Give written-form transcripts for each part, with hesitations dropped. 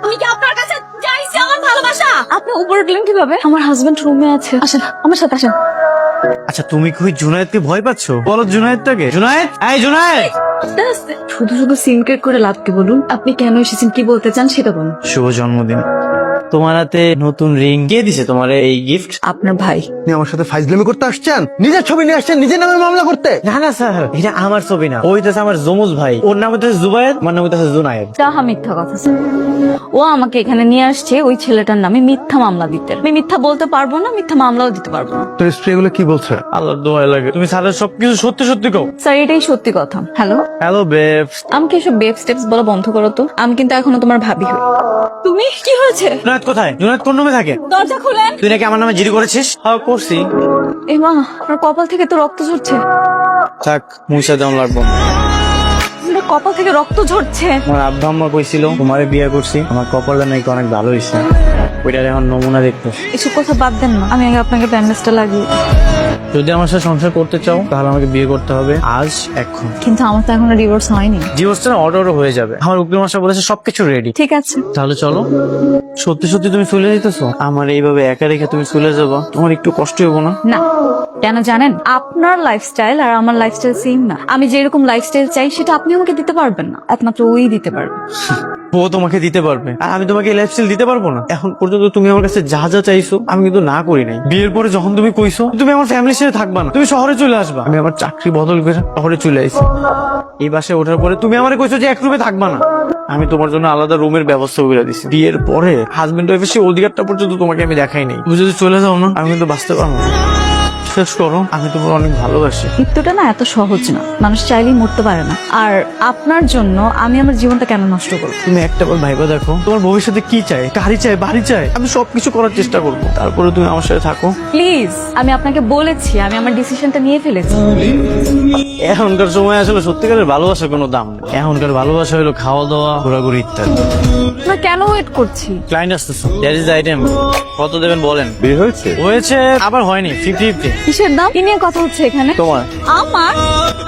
আমি কি আপনার কাছে চাইছি আমার ভালোবাসা? আপনি উপরে উঠলেন কিভাবে? আমার হাজবেন্ড রুমে আছে। আসেন আমার সাথে আসেন। আচ্ছা তুমি কি জুনায়েদকে ভয় পাচ্ছ? বলো জুনায়েদটাকে। জুনায়েদ, এই জুনায়েদ। আস্তে আস্তে। শুধু শুধু সিনক্রেট করে লাভ কি বলুন? আপনি কেন এসেছেন, কি বলতে চান সেটা বলুন। শুভ জন্মদিন। তোমার হাতে নতুন রিং কে দিছে তোমার এই গিফট? আপনার ভাই। আপনি আমার সাথে ফাইজলামি করতে আসছেন? নিজের ছবি নিয়ে আসছেন নিজের নামে মামলা করতে? না না স্যার, এটা আমার ছবি না, ওই হইতেছে আমার জমজ ভাই। ওর নাম হইতেছে জুবায়েদ, আমার নাম হইতেছে জুনায়েদ। তাহা মিথ্যা কথা স্যার। ও আমাকে এখানে নিয়ে আসছে ওই ছেলেটার নামে মিথ্যা মামলা দিতে। আমি মিথ্যা বলতে পারবো না, মিথ্যা মামলাও দিতে পারবো না। তোর স্ত্রী এগুলো কি বলছে? আল্লাহর দোয়া লাগে তুমি স্যারের সবকিছু সত্যি সত্যি কও। স্যার এটাই সত্যি কথা। Hello, hello babes. আমাকে এসব বেব স্টেপস বলা বন্ধ করো তো। আমি কিন্তু এখনো তোমার ভাবি হই। তুমি কি হয়েছে? জুনায়েদ কোথায়? জুনায়েদ কোন রুমে থাকে? দরজা খুলেন। তুই নাকি আমার নামে জিডি করেছিস? হ্যাঁ করছি। এ মা, আপনার কপাল থেকে তো রক্ত ঝরছে। থাক, মুইসা দেওয়া লাগবো না। আপনার কপাল থেকে রক্ত ঝরছে। আমার আব্বা আম্মা কইছিল তোমারে বিয়ে করছি, আমার কপালটা নাকি অনেক ভালো হয়েছে। ওইটার এখন নমুনা দেখতে। এসব কথা বাদ দেন না, আমি আগে আপনাকে ব্যান্ডেজটা লাগিয়ে দিই। যদি আমার সাথে সংসার করতে চাও তাহলে আমাকে বিয়ে করতে হবে আজ, এখন। কিন্তু আমার তো এখনো ডিভোর্স হয়নি। ডিভোর্সটা অর্ডারও হয়ে যাবে, আমার উকিল মশাই বলেছে সবকিছু রেডি। ঠিক আছে, তাহলে চলো। সত্যি সত্যি তুমি চলে যেতেছো? আমার এইভাবে একা রেখে তুমি চলে যাবো, তোমার একটু কষ্ট হবো না? না কেন জানেন, আপনার লাইফস্টাইল আর আমার লাইফস্টাইল সেম না। আমি যেরকম লাইফস্টাইল চাই সেটা আপনি আমাকে দিতে পারবেন না, একমাত্র ওই দিতে পারবে। ও তোমাকে দিতে পারবে আর আমি তোমাকে এই লাইফস্টাইল দিতে পারবো না? এখন পর্যন্ত তুমি আমার কাছে যা যা চাইছো আমি কিন্তু না করি নাই। বিয়ের পরে যখন তুমি কইছো তুমি আমার ফ্যামিলির সাথে থাকবা না, তুমি শহরে চলে আসবা, আমি আমার চাকরি বদল করে শহরে চলে আইছি। এই বাসায় ওঠার পরে তুমি আমারে কইছো যে এক রুমে থাকবা না, আমি তোমার জন্য আলাদা রুমের ব্যবস্থা করে দিছি। বিয়ের পরে হাজবেন্ড ওয়াইফের সেই অধিকারটা পর্যন্ত তোমাকে আমি দেখাই নাই। তুমি যদি চলে যাও না আমি কিন্তু বাঁচতে পারবো না। শেষ করো, আমি তোমার অনেক ভালোবাসি। মৃত্যুটা না এত সহজ না, মানুষ চাইলেই মরতে পারে না। আর আপনার জন্য আমি আমার জীবনটা কেন নষ্ট করবো? তুমি একটা বার ভাইবা দেখো তোমার ভবিষ্যতে কি চাই, গাড়ি চাই, বাড়ি চাই, আমি সবকিছু করার চেষ্টা করবো, তারপরে তুমি আমার সাথে থাকো। প্লিজ, আমি আপনাকে বলেছি আমি আমার ডিসিশনটা নিয়ে ফেলেছি। এখনকার সময় আসলে সত্যিকারের ভালোবাসার কোনো দাম নেই। এখনকার ভালোবাসা হলো খাওয়া দাওয়া, ঘোরাঘুরি ইত্যাদি। না কেন ওয়েট করছি? ক্লায়েন্ট আসতেছে, দ্যাট ইজ আইটেম। কত দেবেন বলেন? বিয়ে হয়েছে? হয়েছে আবার হয়নি, 50-50। কিসের দাম? কি নিয়ে কথা হচ্ছে এখানে? তোমার। আমার?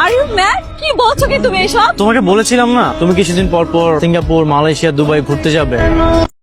Are you mad? কি বলছো কি তুমি এসব? তোমাকে বলেছিলাম না তুমি কিছুদিন পর পর সিঙ্গাপুর, মালয়েশিয়া, দুবাই ঘুরতে যাবে।